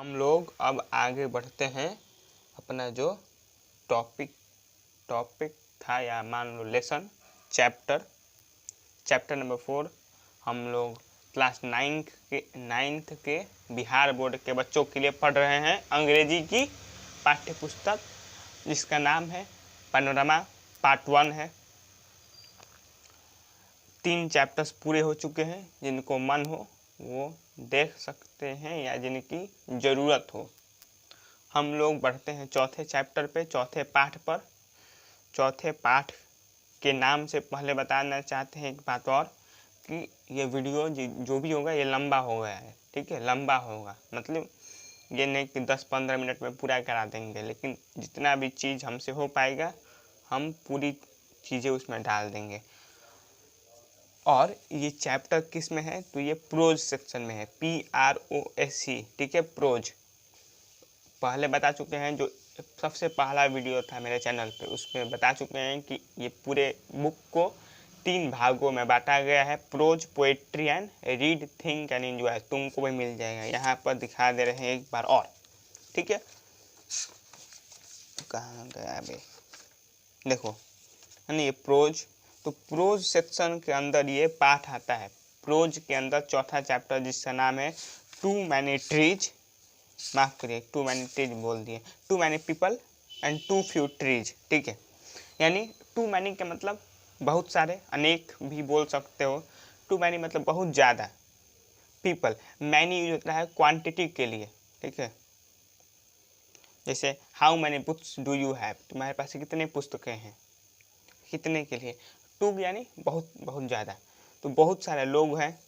हम लोग अब आगे बढ़ते हैं। अपना जो टॉपिक था या मान लो लेसन चैप्टर नंबर 4 हम लोग क्लास 9th के बिहार बोर्ड के बच्चों के लिए पढ़ रहे हैं अंग्रेजी की पाठ्य पुस्तक जिसका नाम है पैनोरामा पार्ट 1 है। 3 चैप्टर्स पूरे हो चुके हैं। जिनको मन हो वो देख सकते हैं या जिनकी ज़रूरत हो। हम लोग बढ़ते हैं चौथे चैप्टर पे, चौथे पाठ पर। चौथे पाठ के नाम से पहले बताना चाहते हैं एक बात और कि ये वीडियो जो भी होगा ये लंबा हो गया है, ठीक है। लंबा होगा मतलब ये नहीं कि 10-15 मिनट में पूरा करा देंगे, लेकिन जितना भी चीज़ हमसे हो पाएगा हम पूरी चीज़ें उसमें डाल देंगे। और ये चैप्टर किस में है तो ये प्रोज सेक्शन में है, PROSE, ठीक है। प्रोज पहले बता चुके हैं, जो सबसे पहला वीडियो था मेरे चैनल पे उसमें बता चुके हैं कि ये पूरे बुक को 3 भागों में बांटा गया है। Prose, poetry and read, think and enjoy. तुमको भी मिल जाएगा, यहाँ पर दिखा दे रहे हैं एक बार और, ठीक है। कहाँ गया अभी, देखो है ना ये प्रोज। तो प्रोज सेक्शन के अंदर ये पाठ आता है। प्रोज के अंदर चौथा चैप्टर जिसका नाम है टू मैनी ट्रीज, माफ करिए टू मैनी ट्रीज बोल दिए, too many people and too few trees, ठीक है। यानी टू मैनी का मतलब बहुत सारे, अनेक भी बोल सकते हो। टू मैनी मतलब बहुत ज़्यादा। पीपल, मैनी यूज होता है क्वांटिटी के लिए, ठीक है। जैसे how many books do you have, तुम्हारे पास कितने पुस्तकें हैं, कितने के लिए। टू यानी बहुत बहुत ज़्यादा, तो बहुत सारे लोग हैं।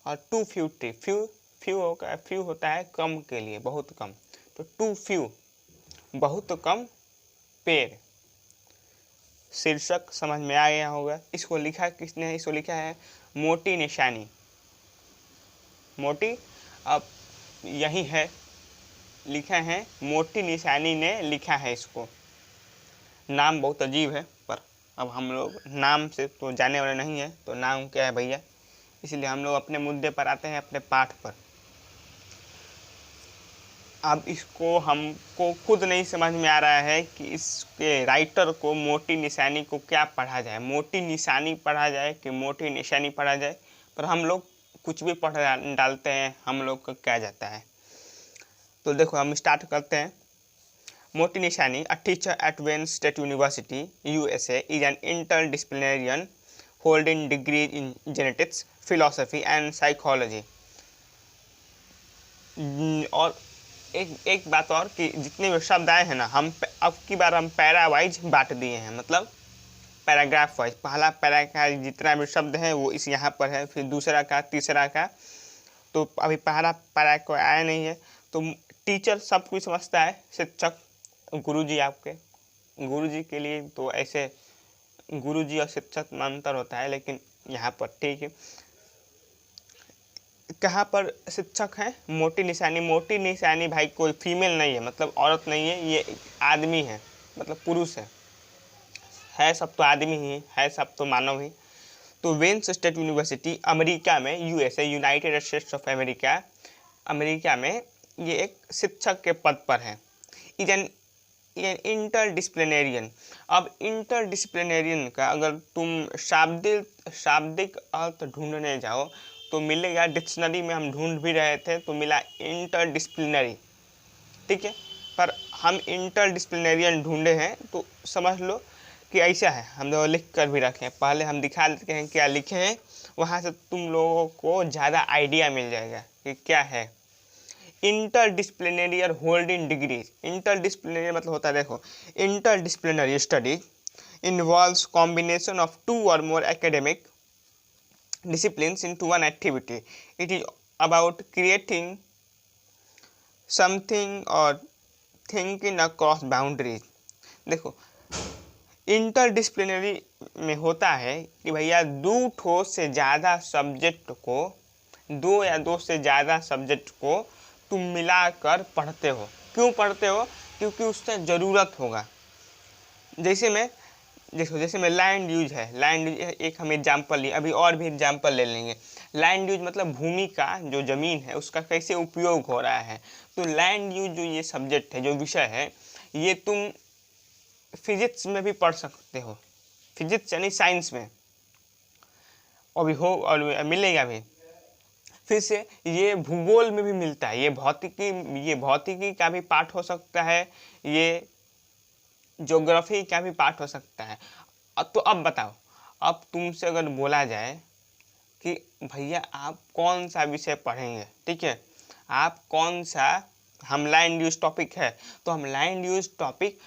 और टू फ्यू ट्री, फ्यू होता है कम के लिए, बहुत कम। तो टू फ्यू बहुत कम पेड़। शीर्षक समझ में आ गया होगा। इसको लिखा किसने है, इसको लिखा है मोटी निशानी। मोटी अब यही है, लिखा है मोटी निशानी ने लिखा है इसको। नाम बहुत अजीब है पर अब हम लोग नाम से तो जाने वाले नहीं है, तो नाम क्या है भैया, इसलिए हम लोग अपने मुद्दे पर आते हैं, अपने पाठ पर। अब इसको हमको खुद नहीं समझ में आ रहा है कि इसके राइटर को मोटी निशानी को क्या पढ़ा जाए, मोटी निशानी पढ़ा जाए कि मोटी निशानी पढ़ा जाए। पर हम लोग कुछ भी पढ़ डालते हैं, हम लोग को क्या जाता है। तो देखो हम स्टार्ट करते हैं। मोटी निशानी, a teacher at Wayne State University, USA, is an interdisciplinarian holding degrees in genetics, philosophy and psychology। और एक बात और कि जितने भी शब्द आए हैं ना, हम अब की बार हम पैरा वाइज बांट दिए हैं, मतलब पैराग्राफ वाइज। पहला पैरा का जितना भी शब्द है वो इस यहाँ पर है, फिर दूसरा का, तीसरा का। तो अभी पहला पैरा को आया नहीं है। तो टीचर सब कुछ समझता है, शिक्षक गुरुजी, आपके गुरुजी के लिए तो ऐसे गुरुजी और शिक्षक में अंतर होता है, लेकिन यहाँ पर ठीक है। कहाँ पर शिक्षक हैं, मोटी निशानी। मोटी निशानी भाई कोई फीमेल नहीं है, मतलब औरत नहीं है, ये आदमी है, मतलब पुरुष है सब तो आदमी ही है, सब तो मानव ही। तो वेन स्टेट यूनिवर्सिटी अमेरिका में, USA, United States of America, America में ये एक शिक्षक के पद पर है। Is an interdisciplinarian. अब इंटरडिसिप्लिनेरियन का अगर तुम शाब्दिक अर्थ ढूंढने जाओ तो मिलेगा, डिक्शनरी में हम ढूंढ भी रहे थे तो मिला इंटरडिसिप्लिनरी, ठीक है। पर हम इंटरडिसिप्लिनेरियन ढूंढे हैं तो समझ लो कि ऐसा है। हम लोग लिख कर भी रखे हैं, पहले हम दिखा देते हैं क्या लिखे हैं, वहाँ से तुम लोगों को ज़्यादा आइडिया मिल जाएगा कि क्या है। Interdisciplinary holding degrees. इंटरडिसिप्लिनरी मतलब होता है, देखो, interdisciplinary studies involves combination of 2 or more academic disciplines into one activity. It is about creating something or thinking across boundaries। देखो इंटरडिसिप्लिनरी में होता है कि भैया 2 से ज़्यादा सब्जेक्ट को, 2 या 2 से ज़्यादा सब्जेक्ट को तुम मिलाकर पढ़ते हो। क्यों पढ़ते हो? क्योंकि उससे ज़रूरत होगा। जैसे मैं लैंड यूज है, लैंड यूज एक हम एग्जाम्पल लिए, अभी और भी एग्जाम्पल ले लेंगे। लैंड यूज मतलब भूमि का, जो ज़मीन है उसका कैसे उपयोग हो रहा है। तो लैंड यूज जो ये सब्जेक्ट है, जो विषय है, ये तुम फिजिक्स में भी पढ़ सकते हो, फिजिक्स यानी साइंस में, अभी हो और मिलेगा भी। फिर से ये भूगोल में भी मिलता है, ये भौतिकी का भी पार्ट हो सकता है, ये ज्योग्राफी का भी पार्ट हो सकता है। तो अब बताओ, अब तुमसे अगर बोला जाए कि भैया आप कौन सा विषय पढ़ेंगे, ठीक है, आप कौन सा, हम लैंड यूज टॉपिक है तो हम लैंड यूज टॉपिक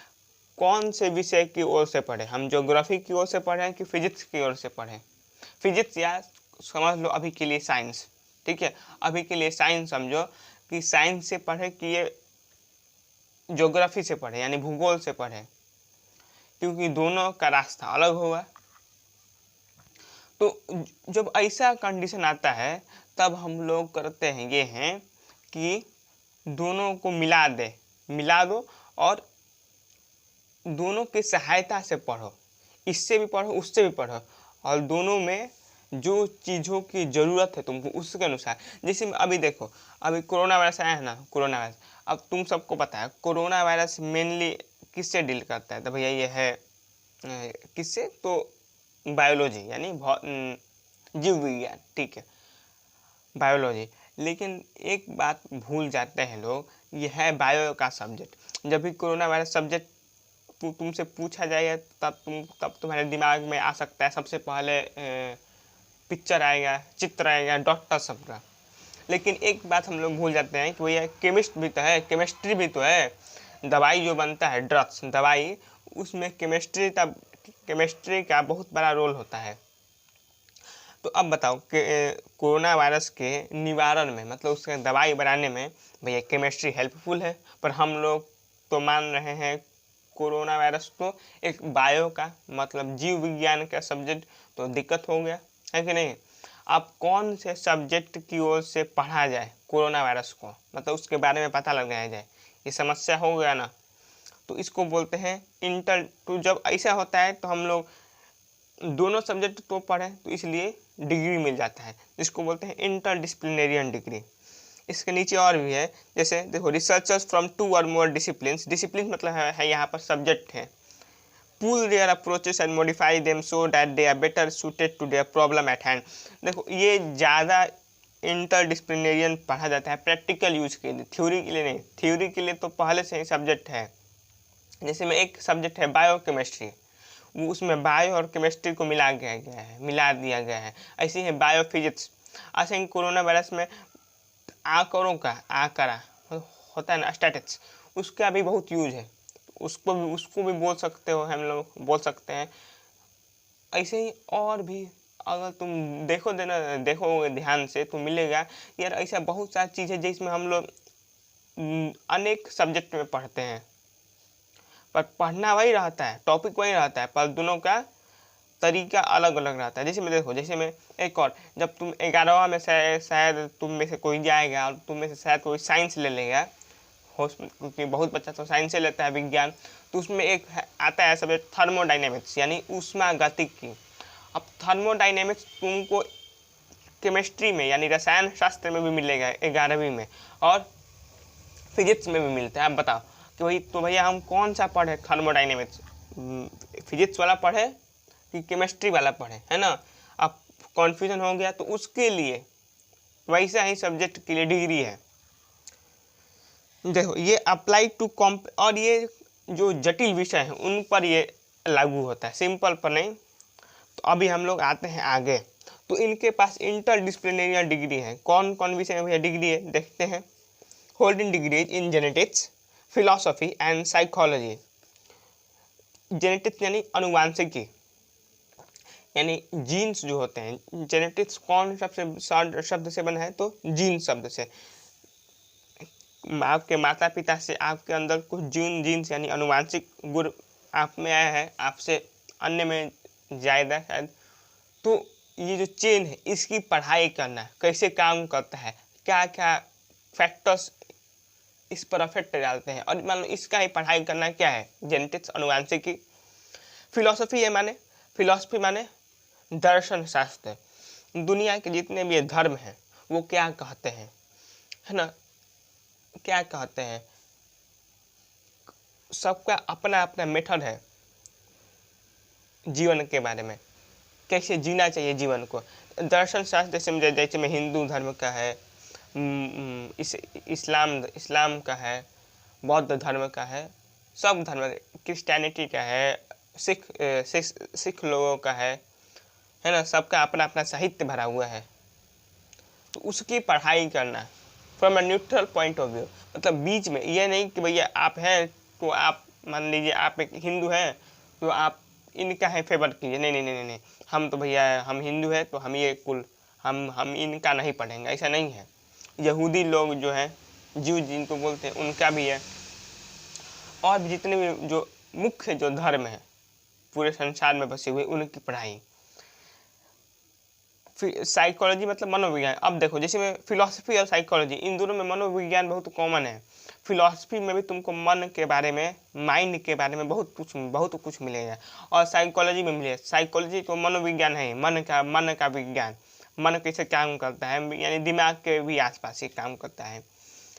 कौन से विषय की ओर से पढ़ें, हम ज्योग्राफी की ओर से पढ़ें कि फिजिक्स की ओर से पढ़ें। फिजिक्स या समझ लो अभी के लिए साइंस, ठीक है, अभी के लिए साइंस समझो कि साइंस से पढ़े कि ये ज्योग्राफी से पढ़े यानी भूगोल से पढ़े, क्योंकि दोनों का रास्ता अलग होगा। तो जब ऐसा कंडीशन आता है तब हम लोग करते हैं ये हैं कि दोनों को मिला दो और दोनों की सहायता से पढ़ो, इससे भी पढ़ो उससे भी पढ़ो, और दोनों में जो चीज़ों की ज़रूरत है तुमको उसके अनुसार। जैसे अभी देखो, अभी कोरोना वायरस आया है ना, कोरोना वायरस, अब तुम सबको पता है कोरोना वायरस मेनली किससे डील करता है, तो भैया ये है किससे, तो बायोलॉजी यानी जीव विज्ञान, ठीक है, बायोलॉजी। लेकिन एक बात भूल जाते हैं लोग, ये है बायो का सब्जेक्ट। जब भी कोरोना वायरस सब्जेक्ट तुमसे पूछा जाएगा तब तुम्हारे दिमाग में आ सकता है सबसे पहले पिक्चर आएगा, चित्र आएगा डॉक्टर सबका। लेकिन एक बात हम लोग भूल जाते हैं कि भैया केमिस्ट भी तो है, केमिस्ट्री भी तो है, दवाई जो बनता है, ड्रग्स दवाई, उसमें केमिस्ट्री का बहुत बड़ा रोल होता है। तो अब बताओ कि कोरोना वायरस के निवारण में, मतलब उसके दवाई बनाने में भैया केमिस्ट्री हेल्पफुल है, पर हम लोग तो मान रहे हैं कोरोना वायरस तो एक बायो का मतलब जीव विज्ञान का सब्जेक्ट, तो दिक्कत हो गया है कि नहीं। अब कौन से सब्जेक्ट की ओर से पढ़ा जाए कोरोना वायरस को, मतलब उसके बारे में पता लगाया जाए, ये समस्या हो गया ना। तो इसको बोलते हैं इंटर, तो जब ऐसा होता है तो हम लोग दोनों सब्जेक्ट तो पढ़ें तो इसलिए डिग्री मिल जाता है, जिसको बोलते हैं इंटरडिसिप्लिनरियन डिग्री। इसके नीचे और भी है, जैसे देखो रिसर्चर्स फ्रॉम 2 और मोर डिसिप्लिन्स, डिसिप्लिन मतलब है यहाँ पर सब्जेक्ट है, pool their approaches and modify them so that they are better suited to their problem at hand. देखो ये ज़्यादा इंटरडिसिप्लिनरियन पढ़ा जाता है प्रैक्टिकल यूज के लिए, थ्योरी के लिए नहीं। थ्योरी के लिए तो पहले से ही सब्जेक्ट है, जैसे में एक सब्जेक्ट है बायो केमिस्ट्री, वो उसमें बायो और केमिस्ट्री को मिला दिया गया है। ऐसे ही बायो फिजिक्स, ऐसे ही कोरोना वायरस में आंकड़ों का आंकड़ा होता है ना, स्टैटिस्टिक्स, उसका भी बहुत यूज है, उसको भी बोल सकते हो, हम लोग बोल सकते हैं। ऐसे ही और भी अगर तुम देखोगे ध्यान से तो मिलेगा यार, ऐसा बहुत सारी चीज़ है जिसमें हम लोग अनेक सब्जेक्ट में पढ़ते हैं, पर पढ़ना वही रहता है, टॉपिक वही रहता है, पर दोनों का तरीका अलग अलग रहता है। जैसे मैं देखो, जैसे मैं एक और, जब तुम 11वां में शायद तुम में से कोई जाएगा और तुम में से शायद कोई साइंस ले लेगा, क्योंकि बहुत बच्चा तो साइंस से लेता है विज्ञान, तो उसमें एक आता है सब्जेक्ट थर्मोडाइनेमिक्स यानी ऊष्मागतिकी। अब थर्मोडाइनेमिक्स तुमको केमिस्ट्री में यानी रसायन शास्त्र में भी मिलेगा 11वीं में, और फिजिक्स में भी मिलता है। अब बताओ कि भाई, तो भैया हम कौन सा पढ़े, थर्मोडाइनेमिक्स फिजिक्स वाला पढ़े कि केमिस्ट्री वाला पढ़े, है ना। अब कॉन्फ्यूजन हो गया, तो उसके लिए वैसा ही सब्जेक्ट के लिए डिग्री है। देखो ये अप्लाई टू और ये जो जटिल विषय हैं उन पर ये लागू होता है, सिंपल पर नहीं। तो अभी हम लोग आते हैं आगे, तो इनके पास इंटरडिसिप्लिनरी डिग्री है। कौन कौन विषय में भैया डिग्री है, देखते हैं। Holding degrees in genetics, philosophy and psychology. Genetics यानी अनुवांशिकी, यानी जीन्स जो होते हैं, जेनेटिक्स कौन शब्द से बना है, तो जीन शब्द से। आपके माता पिता से आपके अंदर कुछ जीन्स यानी अनुवांशिक गुण आप में आया है, आपसे अन्य में ज़्यादा शायद। तो ये जो चेन है इसकी पढ़ाई करना, कैसे काम करता है, क्या क्या फैक्टर्स इस पर अफेक्ट डालते हैं, और मान लो इसका ही पढ़ाई करना क्या है, जेनेटिक्स अनुवांशिकी। फिलॉसफी है माने, फिलॉसफी माने दर्शन शास्त्र, दुनिया के जितने भी धर्म हैं वो क्या कहते हैं, है ना, क्या कहते हैं, सबका अपना अपना मेथड है जीवन के बारे में, कैसे जीना चाहिए जीवन को। दर्शन शास्त्र जैसे में हिंदू धर्म का है, इस्लाम का है, बौद्ध धर्म का है, सब धर्म, क्रिश्चियनिटी का है, सिख लोगों का है ना, सबका अपना अपना साहित्य भरा हुआ है। तो उसकी पढ़ाई करना from a neutral point of view, मतलब बीच में, ये नहीं कि भैया आप हैं तो आप मान लीजिए आप एक हिंदू हैं तो आप इनका है फेवर कीजिए, नहीं नहीं नहीं नहीं, हम तो भैया हम हिंदू हैं तो हम ये कुल हम इनका नहीं पढ़ेंगे, ऐसा नहीं है। यहूदी लोग जो हैं, जीव जिनको बोलते हैं, उनका भी है, और भी जितने भी जो मुख्य जो धर्म है पूरे संसार में बसे हुए, उनकी पढ़ाई। साइकोलॉजी मतलब मनोविज्ञान। अब देखो जैसे में फिलॉसफी और साइकोलॉजी, इन दोनों में मनोविज्ञान बहुत कॉमन है। फिलॉसफी में भी तुमको मन के बारे में, माइंड के बारे में बहुत कुछ मिलेगा, और साइकोलॉजी में मिलेगा। साइकोलॉजी तो मनोविज्ञान है, मन का विज्ञान, मन कैसे काम करता है, यानी दिमाग के भी आसपास ही काम करता है।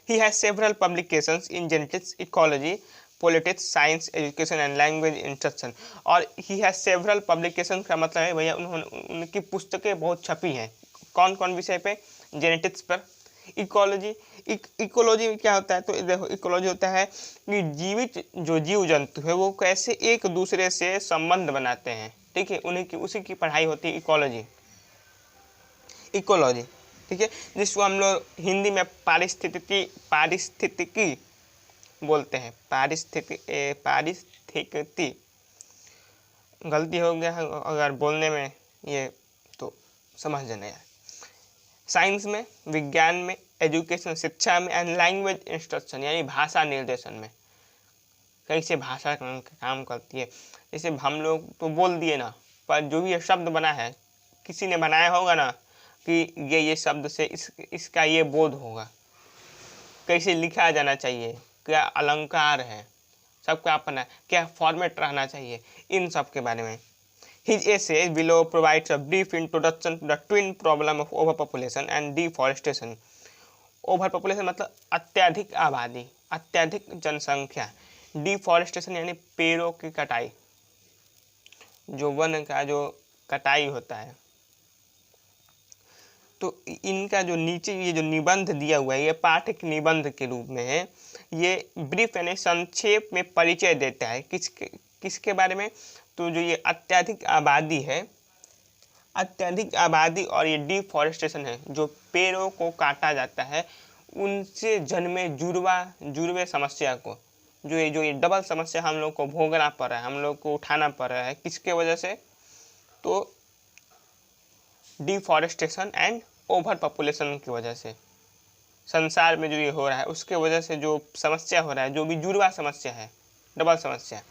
He has several publications in genetics, ecology, politics, science, education and language instruction। और he has several publications का मतलब है भैया उनकी पुस्तकें बहुत छपी हैं। कौन कौन विषय पे? जेनेटिक्स पर, इकोलॉजी। इकोलॉजी क्या होता है? तो देखो इकोलॉजी होता है कि जीवित जो जीव जंतु है वो कैसे एक दूसरे से संबंध बनाते हैं, ठीक है, उन्हीं की उसी की पढ़ाई होती है इकोलॉजी, इकोलॉजी, ठीक है, जिसको हम लोग हिंदी में पारिस्थितिकी बोलते हैं। पारिस्थितिकी, गलती हो गया अगर बोलने में ये तो समझ जाना यार। साइंस में, विज्ञान में, एजुकेशन शिक्षा में, एंड लैंग्वेज इंस्ट्रक्शन यानी भाषा निर्देशन में, कैसे भाषा काम करती है। जैसे हम लोग तो बोल दिए ना, पर जो भी ये शब्द बना है किसी ने बनाया होगा ना कि ये शब्द से इसका ये बोध होगा, कैसे लिखा जाना चाहिए, क्या अलंकार है, सबका अपना क्या फॉर्मेट रहना चाहिए, इन सब के बारे में। His essay below provides a brief introduction to the twin problem of overpopulation and deforestation। ओवरपॉपुलेशन मतलब अत्यधिक आबादी, अत्यधिक जनसंख्या। डिफॉरेस्टेशन यानी पेड़ों की कटाई, जो वन का जो कटाई होता है। तो इनका जो नीचे ये जो निबंध दिया हुआ है, ये पाठक निबंध के रूप में है। ये ब्रीफ यानी संक्षेप में परिचय देता है किसके बारे में? तो जो ये अत्यधिक आबादी है, अत्यधिक आबादी और ये डिफॉरेस्टेशन है, जो पेड़ों को काटा जाता है, उनसे जन्मे जुड़वे समस्या को, जो ये डबल समस्या हम लोग को भोगना पड़ रहा है, हम लोग को उठाना पड़ रहा है, किसके वजह से? तो डिफॉरेस्टेशन एंड ओवर पॉपुलेशन की वजह से, संसार में जो ये हो रहा है उसके वजह से जो समस्या हो रहा है, जो भी जुड़वा समस्या है, डबल समस्या,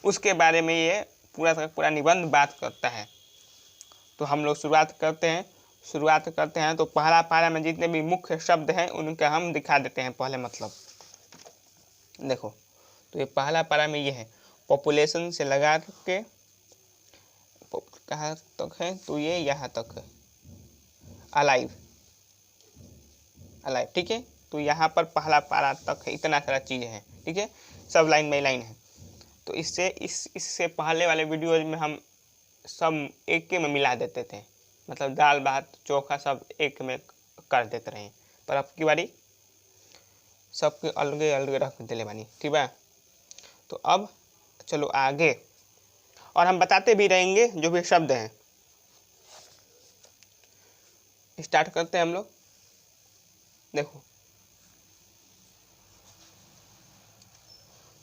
उसके बारे में ये पूरा का पूरा निबंध बात करता है। तो हम लोग शुरुआत करते हैं। तो पहला पारा में जितने भी मुख्य शब्द हैं उनका हम दिखा देते हैं पहले मतलब। देखो तो ये पहला पारा में ये है, पॉपुलेशन से लगा के कहाँ तक है? तो ये यहाँ तक है, अलाइव, ठीक है। तो यहाँ पर पहला पारा तक है, इतना सारा चीज़ है, ठीक है, सब लाइन बाई लाइन है। तो इससे पहले वाले वीडियोज में हम सब एक में मिला देते थे, मतलब दाल भात चोखा सब एक में कर देते रहे, पर अब की बारी सबके अलग अलग रख दिले बानी, ठीक है। तो अब चलो आगे, और हम बताते भी रहेंगे जो भी शब्द हैं। स्टार्ट करते हैं हम लोग। देखो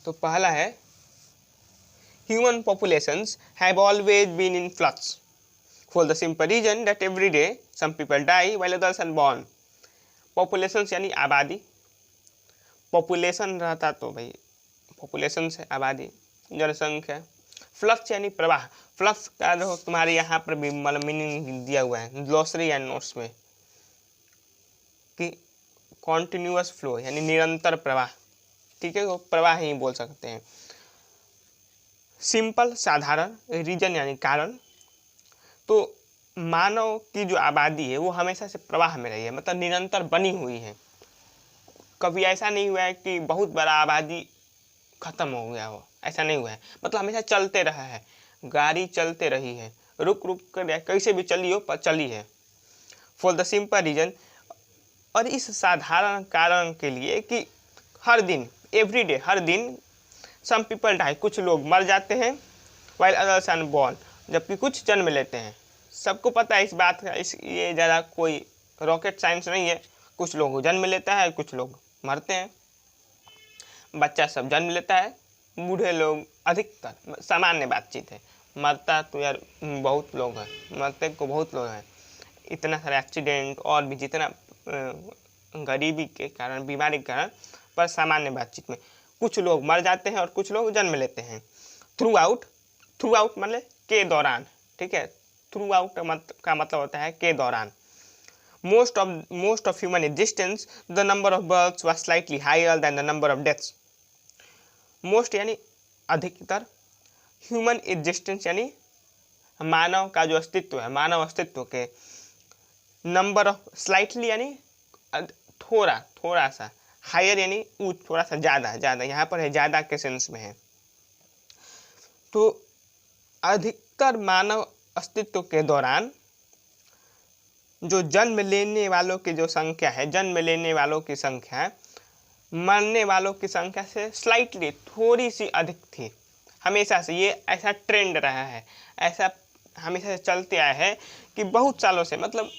तो पहला है, human populations have always been in flux for the simple reason that every day some people die while others are born. Populations यानी आबादी, पॉपुलेशन रहता तो भाई पॉपुलेशन से आबादी, जनसंख्या। फ्लक्स यानी प्रवाह, फ्लक्स का जो तुम्हारे यहाँ पर भी मतलब मीनिंग दिया हुआ है ग्लॉसरी एंड नोट्स में कि कॉन्टिन्यूअस फ्लो यानी निरंतर प्रवाह, ठीक है, वो प्रवाह ही बोल सकते हैं। सिंपल साधारण, रीजन यानी कारण। तो मानव की जो आबादी है वो हमेशा से प्रवाह में रही है, मतलब निरंतर बनी हुई है। कभी ऐसा नहीं हुआ है कि बहुत बड़ा आबादी खत्म हो गया हो, ऐसा नहीं हुआ है। मतलब हमेशा चलते रहा है, गाड़ी चलते रही है, रुक रुक कर कैसे भी चली हो पर चली है, फॉर द सिंपल रीजन। और इस साधारण कारण के लिए कि हर दिन, एवरीडे, हर दिन सम पीपल डाई, कुछ लोग मर जाते हैं, वाइल अदर्स अनबॉर्न, जबकि कुछ जन्म लेते हैं। सबको पता है इस बात का, ये ज़्यादा कोई रॉकेट साइंस नहीं है। कुछ लोग जन्म लेता है, कुछ लोग मरते हैं। बच्चा सब जन्म लेता है, बूढ़े लोग अधिकतर, सामान्य बातचीत है। मरता तो यार बहुत लोग हैं, मरते को बहुत लोग हैं। इतना सारे एक्सीडेंट और भी जितना गरीबी के कारण, बीमारी के कारण, पर सामान्य बातचीत में कुछ लोग मर जाते हैं और कुछ लोग जन्म लेते हैं। थ्रू आउट मतलब के दौरान, ठीक है। थ्रू आउट का मतलब होता है के दौरान। most of human existence the number of births was slightly higher than the number of deaths। most यानी अधिकतर, ह्यूमन एग्जिस्टेंस यानी मानव का जो अस्तित्व है, मानव अस्तित्व के, नंबर ऑफ स्लाइटली यानी थोड़ा सा, हायर यानी थोड़ा सा ज़्यादा, यहाँ पर है ज़्यादा के सेंस में है। तो अधिकतर मानव अस्तित्व के दौरान जो जन्म लेने वालों की जो संख्या है, जन्म लेने वालों की संख्या मरने वालों की संख्या से स्लाइटली, थोड़ी सी अधिक थी। हमेशा से ये ऐसा ट्रेंड रहा है, ऐसा हमेशा से चलते आया है कि बहुत सालों से, मतलब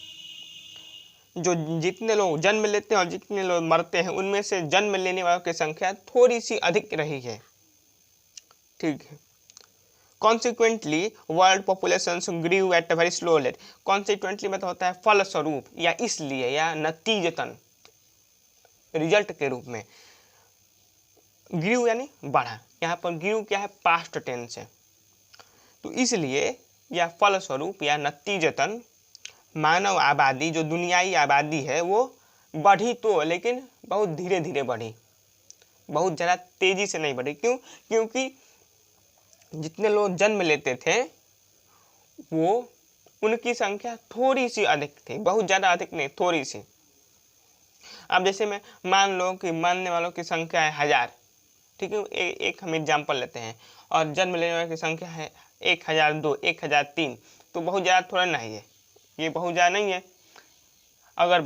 जो जितने लोग जन्म लेते हैं और जितने लोग मरते हैं, उनमें से जन्म लेने वालों की संख्या थोड़ी सी अधिक रही है, ठीक है। Consequently world population grew at a very slow rate. Consequently मतलब होता है फलस्वरूप, या इसलिए, या नतीजतन, रिजल्ट के रूप में। ग्रीव यानी बढ़ा, यहाँ पर ग्रीव क्या है, पास्ट टेंस है। तो इसलिए या फलस्वरूप या नतीजतन मानव आबादी, जो दुनियाई आबादी है, वो बढ़ी तो, लेकिन बहुत धीरे धीरे बढ़ी, बहुत ज़्यादा तेज़ी से नहीं बढ़ी। क्यों? क्योंकि जितने लोग जन्म लेते थे वो, उनकी संख्या थोड़ी सी अधिक थी, बहुत ज़्यादा अधिक नहीं, थोड़ी सी। अब जैसे मैं मान लो कि मरने वालों की संख्या है 1000, ठीक है, एक हम एग्जाम्पल लेते हैं, और जन्म लेने वालों की संख्या है 1002, 1003, तो बहुत ज़्यादा थोड़ा नहीं है, ये बहुत ज़्यादा नहीं है। अगर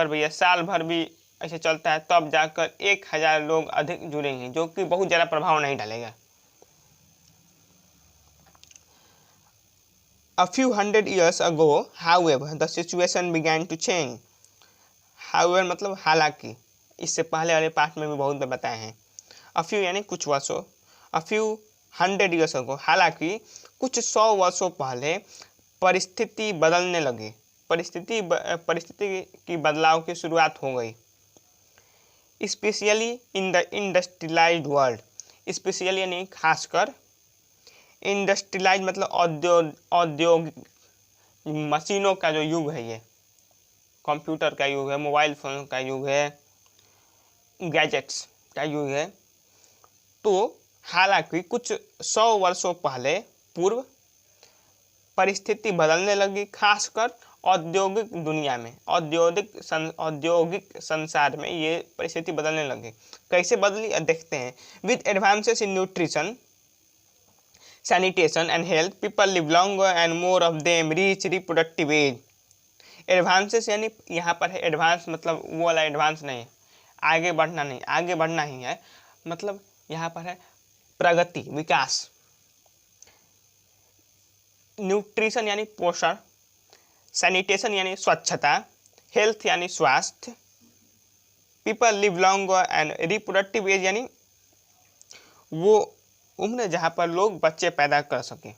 भैया साल भर भी ऐसे चलता है, तब जाकर 1000 लोग अधिक जुड़ेंगे, जो कि बहुत ज़्यादा प्रभाव नहीं डालेगा। A few hundred years ago, however, the situation began to change। however मतलब हालांकि, इससे पहले वाले पार्ट में भी बहुत बार बताए हैं। A few यानी कुछ वर्षों, A few hundred years ago, हालांकि कुछ 100 वर्षों पहले परिस्थिति बदलने लगी, परिस्थिति की बदलाव की शुरुआत हो गई। Specially in the industrialised world, specially यानी खासकर, इंडस्ट्रियलाइज मतलब औद्योगिक, मशीनों का जो युग है, ये कंप्यूटर का युग है, मोबाइल फोन का युग है, गैजेट्स का युग है। तो हालांकि कुछ 100 वर्षों पहले पूर्व परिस्थिति बदलने लगी, खासकर औद्योगिक दुनिया में, औद्योगिक संसार में ये परिस्थिति बदलने लगी। कैसे बदली देखते हैं। With advances in nutrition, sanitation and health, people live longer and more of them reach reproductive age। Advances यानी यहाँ पर है एडवांस, मतलब वो वाला एडवांस नहीं, आगे बढ़ना नहीं, आगे बढ़ना ही है, मतलब यहाँ पर है प्रगति, विकास। न्यूट्रिशन यानी पोषण, सैनिटेशन यानी स्वच्छता, हेल्थ यानी स्वास्थ्य, people live longer and reproductive age यानी वो उम्र जहाँ पर लोग बच्चे पैदा कर सकें।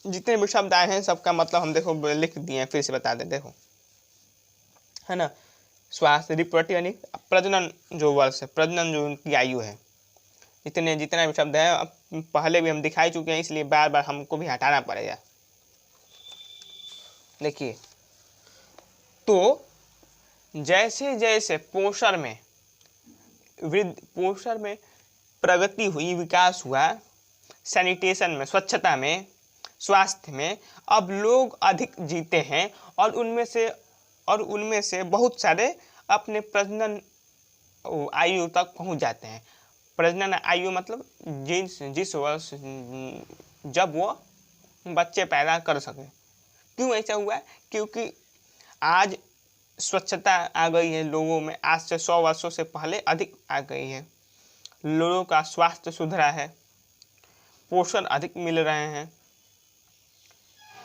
जितने भी शब्द आए हैं सबका मतलब हम देखो लिख दिए हैं, फिर से बता दें, देखो है ना। स्वास्थ्य, रिप्रोडक्टिव यानी प्रजनन, जो वर्ष है, प्रजनन जो उनकी आयु है, जितना भी शब्द है अब पहले भी हम दिखाई चुके हैं, इसलिए बार बार हमको भी हटाना पड़ेगा। देखिए, तो जैसे जैसे पोषण में प्रगति हुई, विकास हुआ, सैनिटेशन में, स्वच्छता में, स्वास्थ्य में अब लोग अधिक जीते हैं और उनमें से बहुत सारे अपने प्रजनन आयु तक पहुंच जाते हैं। प्रजनन आयु मतलब जिस वर्ष जब वो बच्चे पैदा कर सके। क्यों ऐसा हुआ है? क्योंकि आज स्वच्छता आ गई है लोगों में, आज से 100 वर्षों से पहले अधिक आ गई है। लोगों का स्वास्थ्य सुधरा है, पोषण अधिक मिल रहे हैं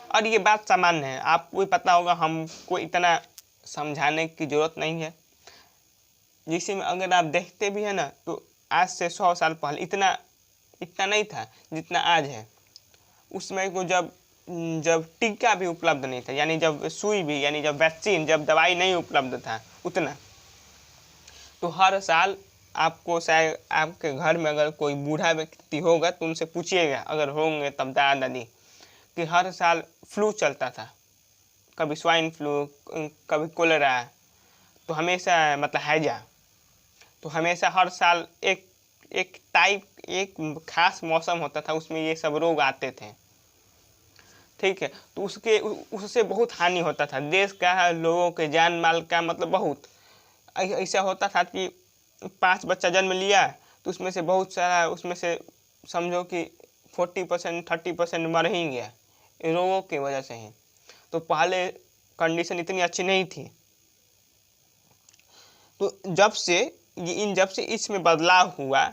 और ये बात सामान्य है, आपको भी पता होगा, हमको इतना समझाने की ज़रूरत नहीं है। जिसमें अगर आप देखते भी हैं ना तो आज से 100 साल पहले इतना नहीं था जितना आज है। उसमें को जब टीका भी उपलब्ध नहीं था, यानी जब सुई भी, यानी जब वैक्सीन, जब दवाई नहीं उपलब्ध था उतना, तो हर साल आपको शायद आपके घर में अगर कोई बूढ़ा व्यक्ति होगा तो उनसे पूछिएगा, अगर होंगे तब दादा दादी, कि हर साल फ्लू चलता था, कभी स्वाइन फ्लू, कभी कोलेरा, तो हमेशा मतलब हैजा, तो हमेशा हर साल एक खास मौसम होता था, उसमें ये सब रोग आते थे। ठीक है, तो उससे बहुत हानि होता था देश का, लोगों के जान माल का, मतलब बहुत ऐसा होता था कि 5 बच्चा जन्म लिया तो उसमें से बहुत सारा, उसमें से समझो कि 40% 30% मर ही गया रोगों की वजह से ही। तो पहले कंडीशन इतनी अच्छी नहीं थी। तो जब से इसमें बदलाव हुआ,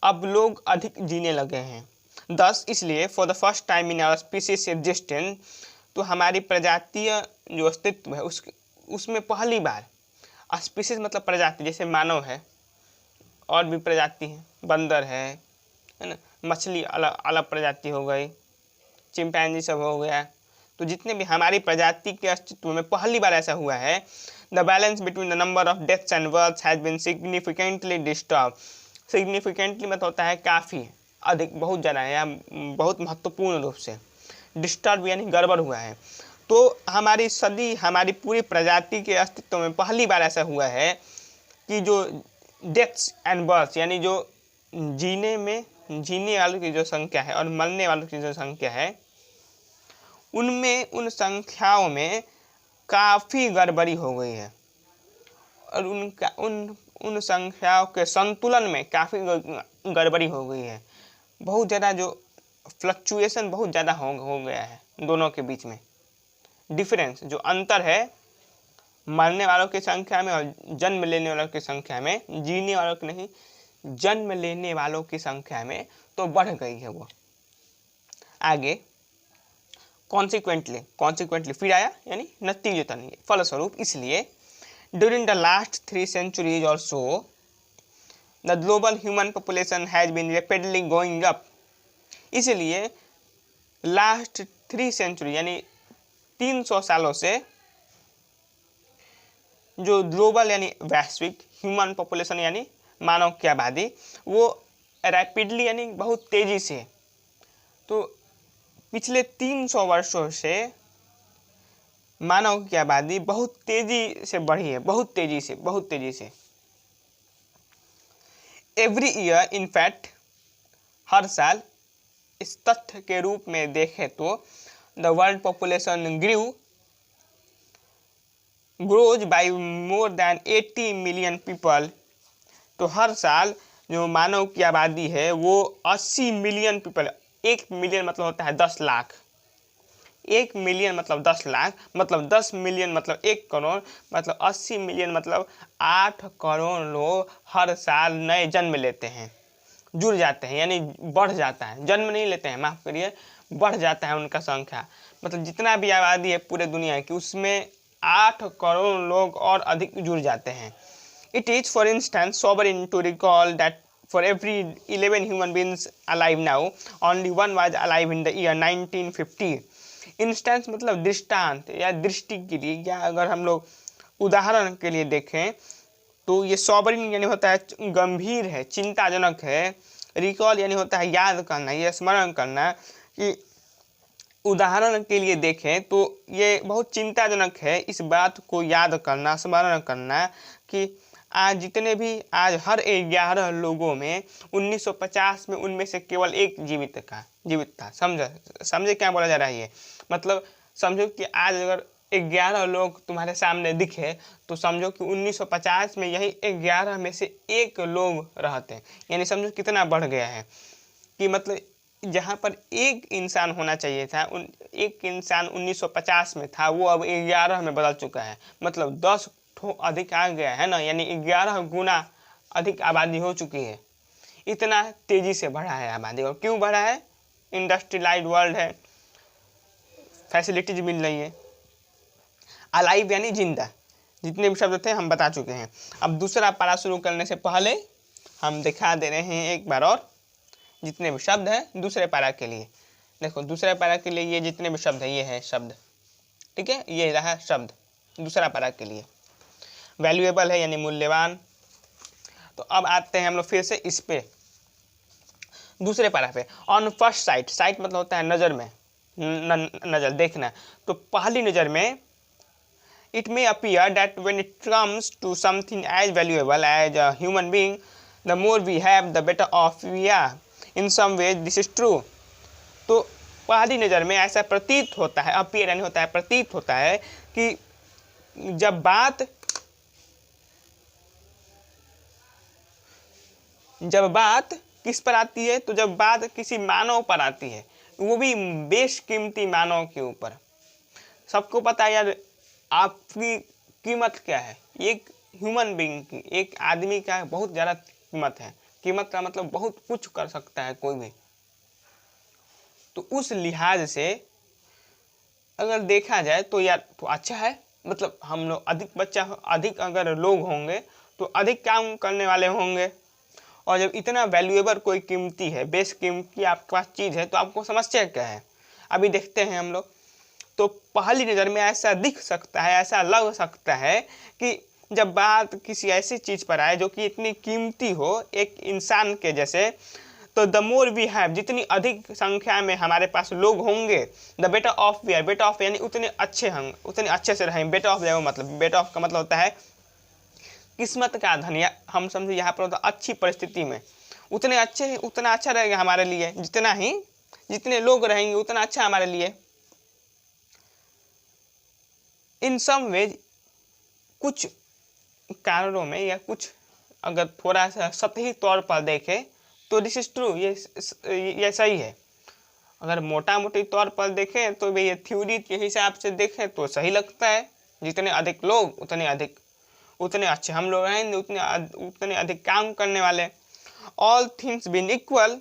अब लोग अधिक जीने लगे हैं। दस इसलिए for the first time in our species existence, तो हमारी प्रजातीय जो अस्तित्व है उसमें पहली बार, स्पीसीज मतलब प्रजाति, जैसे मानव है और भी प्रजाति है, बंदर है ना, मछली अलग अलग प्रजाति हो गई, चिंपैंजी सब हो गया, तो जितने भी हमारी प्रजाति के अस्तित्व में पहली बार ऐसा हुआ है। The balance between the number of deaths and births has been significantly disturb. Significantly मतलब होता है काफ़ी, अधिक, बहुत ज़्यादा या बहुत महत्वपूर्ण रूप से। डिस्टर्ब यानी गड़बड़ हुआ है। तो हमारी पूरी प्रजाति के अस्तित्व में पहली बार ऐसा हुआ है कि जो डेथ्स एंड बर्थ्स यानी जो जीने वालों की जो संख्या है और मरने वालों की जो संख्या है, उन संख्याओं में काफ़ी गड़बड़ी हो गई है और उन संख्याओं के संतुलन में काफ़ी गड़बड़ी हो गई है। बहुत ज़्यादा जो फ्लक्चुएशन बहुत ज़्यादा हो गया है दोनों के बीच में। डिफरेंस जो अंतर है मरने वालों की संख्या में और जन्म लेने वालों की संख्या में, जीने वालों की नहीं, जन्म लेने वालों की संख्या में तो बढ़ गई है वो। आगे कॉन्सिक्वेंटली फिर आया, यानी नतीजतन, फलस्वरूप, इसलिए ड्यूरिंग द लास्ट 3 centuries और so the global human population has been rapidly going up. इसलिए लास्ट 3 centuries यानी 300 सालों से जो ग्लोबल यानी वैश्विक, ह्यूमन पॉपुलेशन यानी मानव की आबादी, वो रैपिडली यानी बहुत तेज़ी से, तो पिछले 300 वर्षों से मानव की आबादी बहुत तेज़ी से बढ़ी है, बहुत तेज़ी से। एवरी ईयर, इनफैक्ट हर साल, इस तथ्य के रूप में देखें तो the world population grows by more than 80 million people. तो हर साल जो मानव की आबादी है वो 80 मिलियन पीपल, 1 मिलियन मतलब होता है 10 लाख, 1 मिलियन मतलब 10 लाख, मतलब 10 मिलियन मतलब 1 करोड़, मतलब 80 मिलियन मतलब 8 करोड़ लोग हर साल नए जन्म लेते हैं, जुड़ जाते हैं, यानी बढ़ जाता है, जन्म नहीं लेते हैं, माफ़ करिए, बढ़ जाता है उनका संख्या। मतलब जितना भी आबादी है पूरे दुनिया की, उसमें 8 करोड़ लोग और अधिक जुड़ जाते हैं। It is for instance sobering to recall that for every 11 human beings alive now, only one was alive in the year 1950। Instance मतलब दृष्टांत या दृष्टि के लिए, या अगर हम लोग उदाहरण के लिए देखें तो ये sobering यानी होता है गंभीर है, चिंताजनक है, रिकॉल यानी होता है याद करना या स्मरण करना। कि उदाहरण के लिए देखें तो ये बहुत चिंताजनक है इस बात को याद करना, स्मरण करना कि आज जितने भी आज हर 11 लोगों में 1950 में उनमें से केवल एक जीवित था। समझे क्या बोला जा रहा है ये? मतलब समझो कि आज अगर 11 लोग तुम्हारे सामने दिखे तो समझो कि 1950 में यही 11 में से एक लोग रहते हैं। यानी समझो कितना बढ़ गया है कि मतलब जहाँ पर एक इंसान होना चाहिए था, एक इंसान 1950 में था, वो अब 11 में बदल चुका है। मतलब 10 अधिक आ गया है ना, यानी 11 गुना अधिक आबादी हो चुकी है। इतना तेजी से बढ़ा है आबादी। और क्यों बढ़ा है? इंडस्ट्रियलाइज्ड वर्ल्ड है, फैसिलिटीज मिल रही है। अलाइव यानी जिंदा, जितने भी शब्द थे हम बता चुके हैं। अब दूसरा पारा शुरू करने से पहले हम दिखा दे रहे हैं एक बार और जितने भी शब्द हैं दूसरे पारा के लिए। देखो दूसरे पारा के लिए ये जितने भी शब्द है ये है शब्द, ठीक है, ये रहा शब्द दूसरा पारा के लिए। वैल्यूएबल है यानी मूल्यवान। तो अब आते हैं हम लोग फिर से इस पे दूसरे पारा पे। ऑन फर्स्ट साइट, साइट मतलब होता है नज़र में, नज़र देखना। तो पहली नज़र में it may appear that when it comes to something as valuable as a human being, the more we have the better off we are. In some ways this is true. तो पहली नज़र में ऐसा प्रतीत होता है, अपीयर यानी होता है प्रतीत होता है कि जब बात किस पर आती है, तो जब बात किसी मानव पर आती है, वो भी बेशकीमती मानव के ऊपर। सबको पता है यार आपकी कीमत क्या है। एक ह्यूमन बीइंग की, एक आदमी का बहुत ज़्यादा कीमत है। कीमत का मतलब बहुत कुछ कर सकता है कोई भी। तो उस लिहाज से अगर देखा जाए तो यार तो अच्छा है। मतलब हम लोग अधिक अगर लोग होंगे तो अधिक काम करने वाले होंगे। और जब इतना वैल्यूएबल कोई कीमती है, बेश कीमती आपके पास चीज़ है, तो आपको समस्या क्या है? अभी देखते हैं हम लोग। तो पहली नज़र में ऐसा दिख सकता है, ऐसा लग सकता है कि जब बात किसी ऐसी चीज़ पर आए जो कि इतनी कीमती हो एक इंसान के जैसे, तो द मोर वी हैव, जितनी अधिक संख्या में हमारे पास लोग होंगे, the better off we are, better off यानी उतने अच्छे होंगे, उतने अच्छे से रहेंगे। बेटर ऑफ जाएगा मतलब, बेटर ऑफ का मतलब होता है किस्मत का धनिया। हम समझे यहाँ पर मतलब अच्छी परिस्थिति में उतने अच्छे, उतना अच्छा रहेगा हमारे लिए। जितने लोग रहेंगे उतना अच्छा हमारे लिए। इन सम वेज, कुछ कारणों में या कुछ अगर थोड़ा सा सतही तौर पर देखें तो दिस इज ट्रू, ये सही है। अगर मोटा मोटी तौर पर देखें तो ये थ्योरी के हिसाब से देखें तो सही लगता है। जितने अधिक लोग उतने अच्छे हम लोग रहेंगे, उतने अधिक काम करने वाले। ऑल थिंग्स बीइंग इक्वल,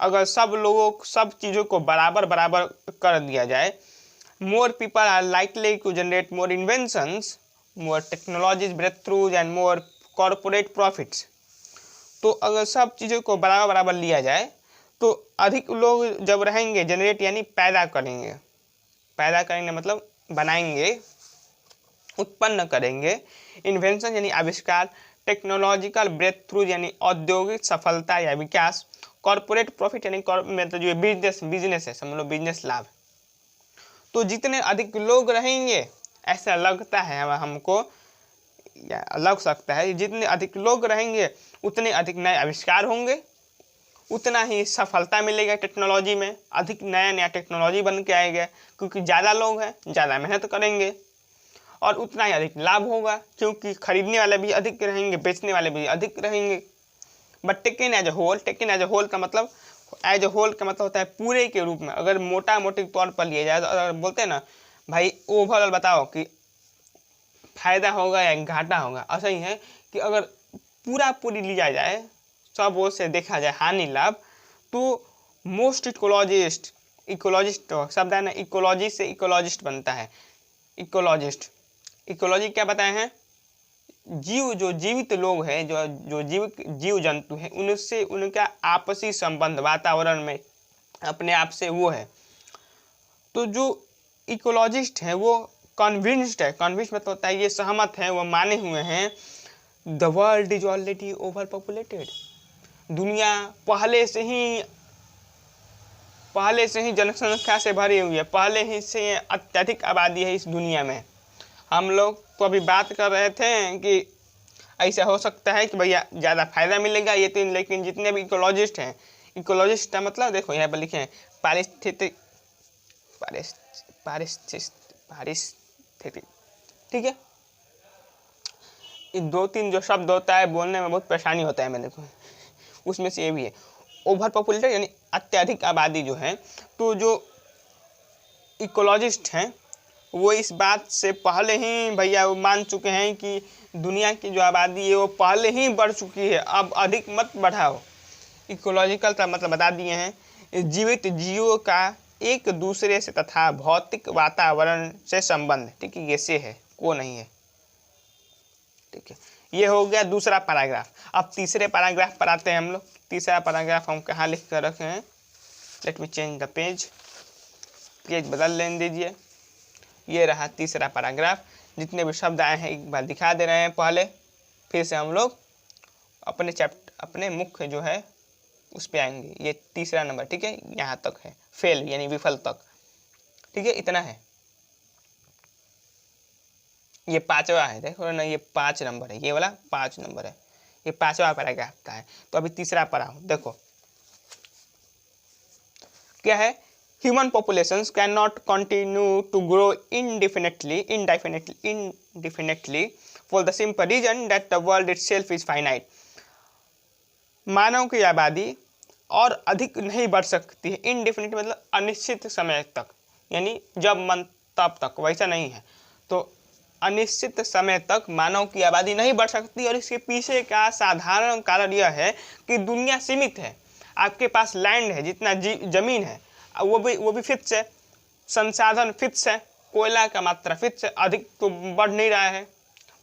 अगर सब चीज़ों को बराबर कर दिया जाए, more people are likely to generate more inventions, more technologies breakthroughs and more corporate profits. तो अगर सब चीज़ों को बराबर लिया जाए तो अधिक लोग जब रहेंगे, जनरेट यानी पैदा करेंगे मतलब बनाएंगे, उत्पन्न करेंगे। इन्वेंशन यानी आविष्कार, टेक्नोलॉजिकल ब्रेक थ्रू यानी औद्योगिक सफलता या विकास, कॉर्पोरेट प्रॉफिट यानी मतलब जो बिजनेस है, समझ लो बिजनेस लाभ। तो जितने अधिक लोग रहेंगे, ऐसा लगता है हमको या लग सकता है, जितने अधिक लोग रहेंगे उतने अधिक नए आविष्कार होंगे, उतना ही सफलता मिलेगा टेक्नोलॉजी में। अधिक नया टेक्नोलॉजी बन के आएगा क्योंकि ज़्यादा लोग हैं, ज़्यादा मेहनत करेंगे और उतना ही अधिक लाभ होगा क्योंकि खरीदने वाले भी अधिक रहेंगे, बेचने वाले भी अधिक रहेंगे। But taken as a whole का मतलब होता है पूरे के रूप में। अगर मोटी तौर पर लिया जाए तो अगर बोलते हैं ना भाई ओवरऑल बताओ कि फायदा होगा या घाटा होगा, ऐसा ही है कि अगर पूरी लिया जाए, सब ओर से देखा जाए हानि लाभ, तो मोस्ट इकोलॉजिस्ट शब्द है ना, इकोलॉजी से इकोलॉजिस्ट बनता है। इकोलॉजी क्या बताए हैं? जो जीवित लोग हैं, जो जीव जंतु हैं, उनसे उनका आपसी संबंध वातावरण में अपने आप से वो है। तो जो इकोलॉजिस्ट हैं वो कन्विंस्ड मतलब होता है ये सहमत है, वो माने हुए हैं the world is already over populated, दुनिया पहले से ही जनसंख्या से भरी हुई है, पहले ही से अत्यधिक आबादी है इस दुनिया में। हम लोग तो अभी बात कर रहे थे कि ऐसा हो सकता है कि भैया ज़्यादा फायदा मिलेगा ये तो, लेकिन जितने भी इकोलॉजिस्ट हैं, इकोलॉजिस्ट का मतलब देखो यहाँ पर लिखे हैं पारिस्थितिक, पारिस्थितिक, ठीक है। ये 2-3 जो शब्द होता है बोलने में बहुत परेशानी होता है मेरे को, उसमें से ये भी है। ओवर पॉपुलेटेड यानी अत्यधिक आबादी जो है, तो जो इकोलॉजिस्ट हैं वो इस बात से पहले ही भैया वो मान चुके हैं कि दुनिया की जो आबादी है वो पहले ही बढ़ चुकी है, अब अधिक मत बढ़ाओ। इकोलॉजिकल का मतलब बता दिए हैं, जीवित जीवों का एक दूसरे से तथा भौतिक वातावरण से संबंध, ठीक है, ये से है, को नहीं है, ठीक है। ये हो गया दूसरा पैराग्राफ। अब तीसरे पैराग्राफ पर आते हैं हम लोग। तीसरा पैराग्राफ हम कहाँ लिख कर रखे हैं, let me change the page, page बदल लेने दीजिए। ये रहा तीसरा पैराग्राफ। जितने भी शब्द आए हैं एक बार दिखा दे रहे हैं पहले, फिर से हम लोग अपने मुख्य जो है उस पे आएंगे। ये तीसरा नंबर, ठीक है, यहाँ तक है, फेल यानी विफल तक, ठीक है, इतना है। ये 5वां है, देखो ना, ये 5 नंबर है, ये वाला 5 नंबर है, ये 5वां पैराग्राफ का है। तो अभी तीसरा पढ़ा हूँ, देखो क्या है, human populations can not continue to grow indefinitely for the simple reason that the world itself is finite. मानव की आबादी और अधिक नहीं बढ़ सकती है, इनडिफिनिट मतलब अनिश्चित समय तक, यानी जब मन तब तक, वैसा नहीं है। तो अनिश्चित समय तक मानव की आबादी नहीं बढ़ सकती, और इसके पीछे का साधारण कारण यह है कि दुनिया सीमित है। आपके पास लैंड है, जितना जमीन है वो भी फिक्स है, संसाधन फिक्स है, कोयला का मात्रा फिक्स है, अधिक तो बढ़ नहीं रहा है।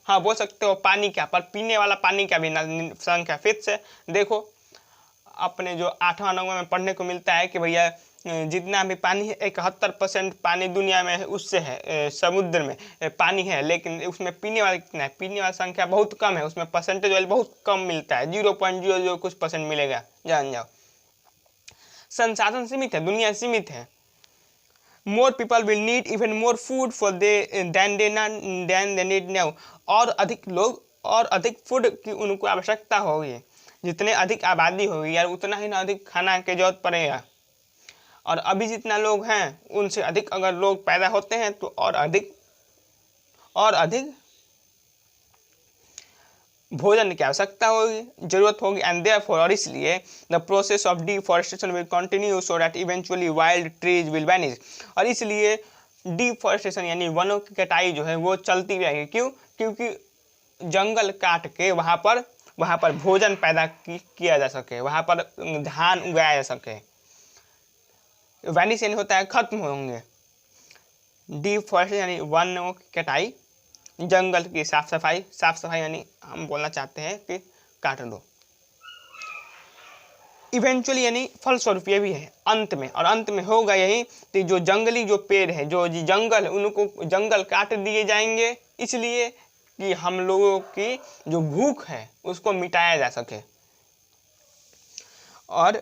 हाँ बोल सकते हो पानी का, पर पीने वाला पानी का भी संख्या फिक्स है। देखो अपने जो 8वां 9वां में पढ़ने को मिलता है कि भैया जितना भी पानी है 71% पानी दुनिया में है उससे है, समुद्र में पानी है, लेकिन उसमें पीने वाला कितना है, पीने वाला संख्या बहुत कम है, उसमें परसेंटेज वाली बहुत कम मिलता है, 0.00 कुछ % मिलेगा, जान जाओ। संसाधन सीमित है, दुनिया सीमित है। More people will need even more food for than they need now. और अधिक लोग और अधिक फूड की उनको आवश्यकता होगी, जितने अधिक आबादी होगी यार उतना ही ना अधिक खाना की जरूरत पड़ेगा। और अभी जितना लोग हैं उनसे अधिक अगर लोग पैदा होते हैं तो और अधिक भोजन की आवश्यकता होगी, जरूरत होगी। एंड देयरफॉर, और इसलिए the process of deforestation will continue so that eventually wild trees will vanish. और इसलिए डिफॉरेस्टेशन यानी वनों की कटाई जो है वो चलती रहेगी। क्यों? क्योंकि जंगल काट के वहाँ पर भोजन पैदा किया जा सके, वहाँ पर धान उगाया जा सके। वैनिश यानी होता है खत्म होंगे, डिफॉरेस्टेशन यानी वनों की कटाई, जंगल की साफ सफाई यानी हम बोलना चाहते हैं कि काट दो। इवेंचुअली यानी फलस्वरूप, ये भी है अंत में, और अंत में होगा यही कि जो जंगली जो पेड़ है, जो जंगल, उनको जंगल काट दिए जाएंगे, इसलिए कि हम लोगों की जो भूख है उसको मिटाया जा सके। और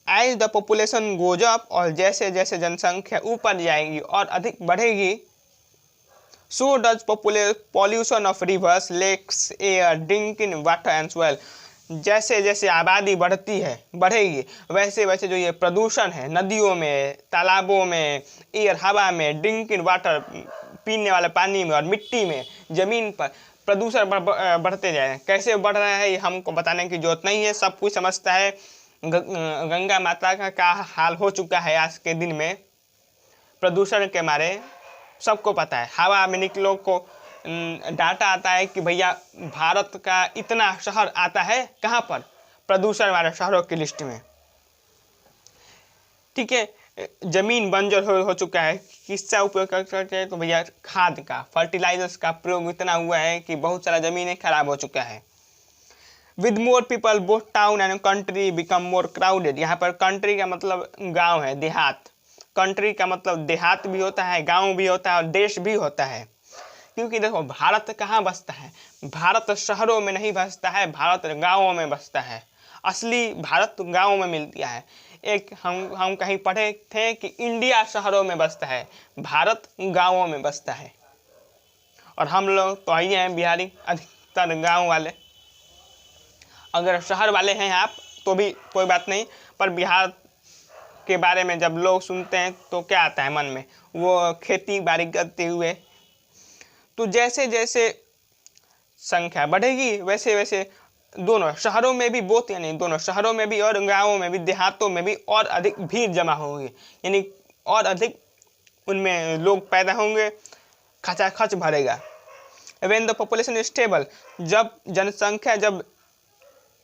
as the population goes up, और जैसे जैसे जनसंख्या ऊपर जाएगी और अधिक बढ़ेगी, so does pollution of rivers, lakes, air, drinking water and soil. जैसे जैसे आबादी बढ़ेगी वैसे वैसे जो ये प्रदूषण है नदियों में, तालाबों में, एयर हवा में, ड्रिंकिंग वाटर पीने वाले पानी में, और मिट्टी में, जमीन पर प्रदूषण बढ़ते जाए। कैसे बढ़ रहा है ये हमको बताने की जरूरत नहीं है, सब कुछ समझता है। गंगा माता का क्या हाल हो चुका है आज के दिन में प्रदूषण के मारे, सबको पता है। हवा में निकलो को डाटा आता है कि भैया भारत का इतना शहर आता है कहाँ पर, प्रदूषण वाले शहरों की लिस्ट में, ठीक है। जमीन बंजर हो चुका है, किसका उपयोग कर सकते हैं, तो भैया खाद का, फर्टिलाइजर्स का प्रयोग इतना हुआ है कि बहुत सारा जमीनें खराब हो चुका है। With more people both town and country become more crowded. यहाँ पर कंट्री का मतलब गांव है, देहात। कंट्री का मतलब देहात भी होता है, गांव भी होता है, और देश भी होता है। क्योंकि देखो भारत कहाँ बसता है, भारत शहरों में नहीं बसता है, भारत गाँवों में बसता है। असली भारत गाँवों में मिलती है। एक हम कहीं पढ़े थे कि इंडिया शहरों में बसता है, भारत गाँवों में बसता है। और हम लोग तो आई हैं बिहारी, अधिकतर गांव वाले, अगर शहर वाले हैं आप तो भी कोई बात नहीं, पर बिहार के बारे में जब लोग सुनते हैं तो क्या आता है मन में, वो खेती बाड़ी करते हुए। तो जैसे जैसे संख्या बढ़ेगी वैसे वैसे दोनों शहरों में भी बोथ, यानी दोनों शहरों में भी और गांवों में भी, देहातों में भी और अधिक भीड़ जमा होगी, यानी और अधिक उनमें लोग पैदा होंगे, खचाखच भरेगा। When the population is stable, जब जनसंख्या जब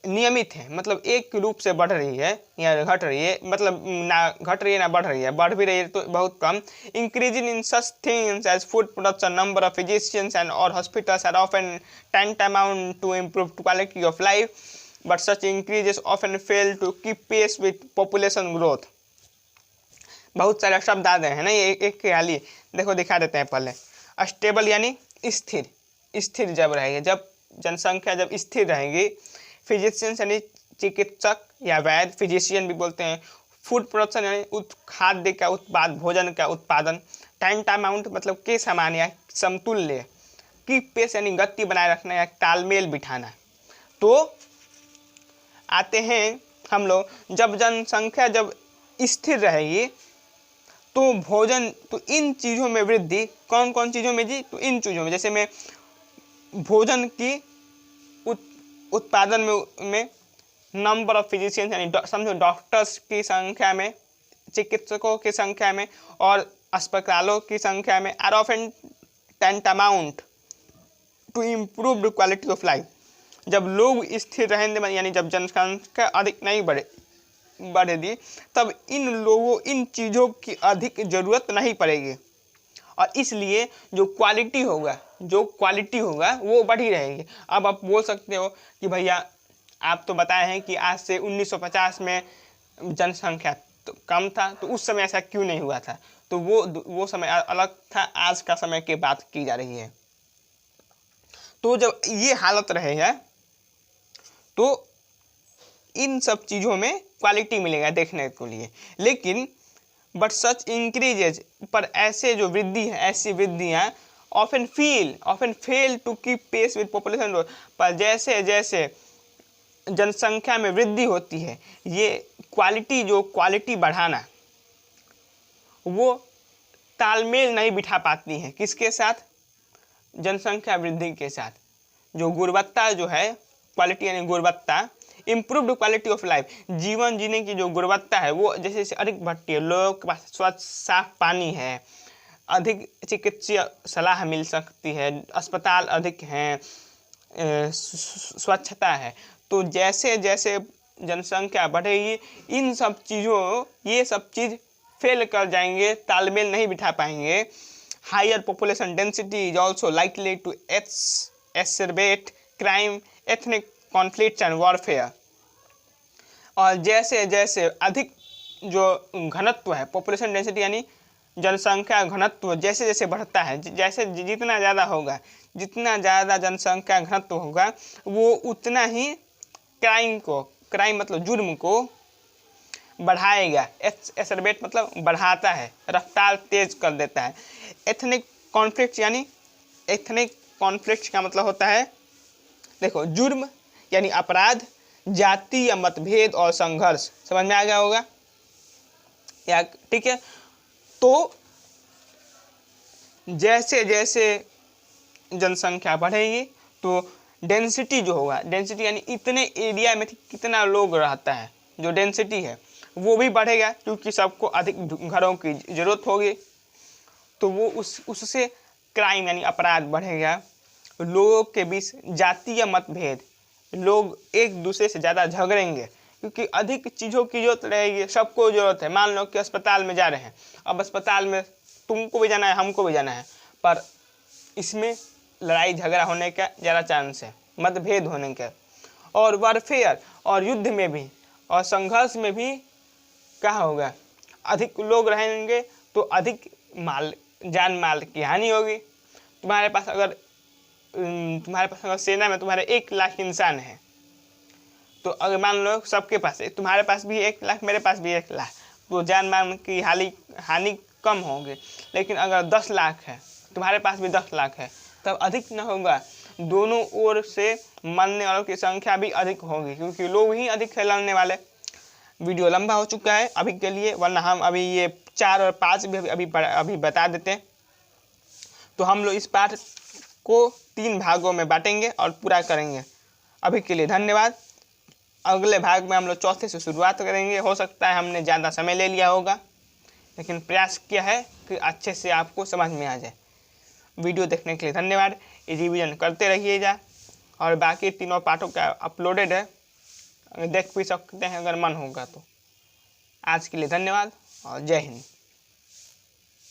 नियमित है, मतलब एक रूप से बढ़ रही है या घट रही है, मतलब ना घट रही है ना बढ़ रही है, बढ़ भी रही है तो बहुत कम। Increasing in such things as food production, number of physicians and और hospitals are often tantamount to improved quality of life, but such increases often fail to keep pace with population growth। बहुत सारे शब्द आते हैं ना, ये एक खाली देखो दिखा देते हैं पहले। स्टेबल यानी स्थिर, स्थिर जब रहेगी, जब जनसंख्या जब स्थिर रहेगी। फिजिशियंस यानी चिकित्सक या वैद्य, फिजिशियन भी बोलते हैं। फूड प्रोडक्शन यानी खाद्य का उत्पाद, भोजन का उत्पादन। tantamount मतलब के समान या समतुल्य। की पेस यानी गति बनाए रखना या तालमेल बिठाना। तो आते हैं हम लोग, जब जनसंख्या जब स्थिर रहेगी तो भोजन, तो इन चीज़ों में वृद्धि, कौन कौन चीज़ों में जी, तो इन चीज़ों में, जैसे में भोजन की उत्पादन में नंबर ऑफ फिजिशियंस यानी समझो डॉक्टर्स की संख्या में, चिकित्सकों की संख्या में और अस्पतालों की संख्या में। Are of and tantamount to improve quality of life, जब लोग स्थिर रहेंगे यानी जब जनसंख्या अधिक नहीं बढ़ेगी तब इन चीज़ों की अधिक ज़रूरत नहीं पड़ेगी, और इसलिए जो क्वालिटी होगा वो बढ़ी रहेगी। अब आप बोल सकते हो कि भैया आप तो बताए हैं कि आज से 1950 में जनसंख्या तो कम था, तो उस समय ऐसा क्यों नहीं हुआ था, तो वो समय अलग था, आज का समय की बात की जा रही है। तो जब ये हालत रहेगा तो इन सब चीज़ों में क्वालिटी मिलेगा देखने के लिए। लेकिन बट सच इंक्रीजेज, पर ऐसे जो वृद्धि है, ऐसी वृद्धियाँ often fail to keep pace with population growth, पर जैसे जैसे जनसंख्या में वृद्धि होती है, ये क्वालिटी बढ़ाना, वो तालमेल नहीं बिठा पाती हैं किसके साथ, जनसंख्या वृद्धि के साथ। जो गुणवत्ता जो है, क्वालिटी यानी गुणवत्ता, इम्प्रूव्ड क्वालिटी ऑफ लाइफ, जीवन जीने की जो गुणवत्ता है वो जैसे जैसे अधिक बढ़ती है, लोगों के पास स्वच्छ साफ पानी है, अधिक चिकित्सीय सलाह मिल सकती है, अस्पताल अधिक हैं, स्वच्छता है। तो जैसे जैसे जनसंख्या बढ़ेगी इन सब चीज़ों, ये सब चीज़ फेल कर जाएंगे, तालमेल नहीं बिठा पाएंगे। Higher population density is also likely to exacerbate crime, ethnic conflicts and warfare। और जैसे जैसे अधिक जो घनत्व है, पॉपुलेशन डेंसिटी यानी जनसंख्या घनत्व जैसे जैसे बढ़ता है, जैसे जितना ज़्यादा होगा, जितना ज़्यादा जनसंख्या घनत्व होगा वो उतना ही क्राइम मतलब जुर्म को बढ़ाएगा। एक्सेलरेट मतलब बढ़ाता है, रफ्तार तेज कर देता है। एथनिक कॉन्फ्लिक्ट यानी, एथनिक कॉन्फ्लिक्ट का मतलब होता है, देखो जुर्म यानी अपराध, जाति या मतभेद और संघर्ष, समझ में आ गया होगा या, ठीक है। तो जैसे जैसे जनसंख्या बढ़ेगी तो डेंसिटी जो होगा, डेंसिटी यानी इतने एरिया में कितना लोग रहता है, जो डेंसिटी है वो भी बढ़ेगा, क्योंकि सबको अधिक घरों की ज़रूरत होगी। तो वो उससे क्राइम यानी अपराध बढ़ेगा। लोगों के बीच जातीय मतभेद, लोग एक दूसरे से ज़्यादा झगड़ेंगे क्योंकि अधिक चीज़ों की जरूरत रहेगी, सबको ज़रूरत है। मान लो कि अस्पताल में जा रहे हैं, अब अस्पताल में तुमको भी जाना है, हमको भी जाना है, पर इसमें लड़ाई झगड़ा होने का ज़्यादा चांस है, मतभेद होने का। और वारफेयर और युद्ध में भी और संघर्ष में भी क्या होगा, अधिक लोग रहेंगे तो अधिक जान माल की हानि होगी। तुम्हारे पास अगर सेना में तुम्हारे 1 लाख इंसान हैं, तो अगर मान लो सबके पास है, तुम्हारे पास भी 1 लाख, मेरे पास भी 1 लाख, तो जान माल की हानि कम होगी। लेकिन अगर 10 लाख है, तुम्हारे पास भी 10 लाख है, तब अधिक न होगा, दोनों ओर से मरने वालों की संख्या भी अधिक होगी, क्योंकि लोग ही अधिक है लड़ने वाले। वीडियो लंबा हो चुका है अभी के लिए, वरना हम अभी ये 4 और 5 भी अभी बता देते हैं। तो हम लोग इस पाठ को 3 भागों में बांटेंगे और पूरा करेंगे। अभी के लिए धन्यवाद। अगले भाग में हम लोग चौथे से शुरुआत करेंगे। हो सकता है हमने ज़्यादा समय ले लिया होगा, लेकिन प्रयास किया है कि अच्छे से आपको समझ में आ जाए। वीडियो देखने के लिए धन्यवाद। रिवीजन करते रहिएगा और बाकी तीनों पाठों का अपलोडेड है, देख भी सकते हैं अगर मन होगा तो। आज के लिए धन्यवाद और जय हिंद।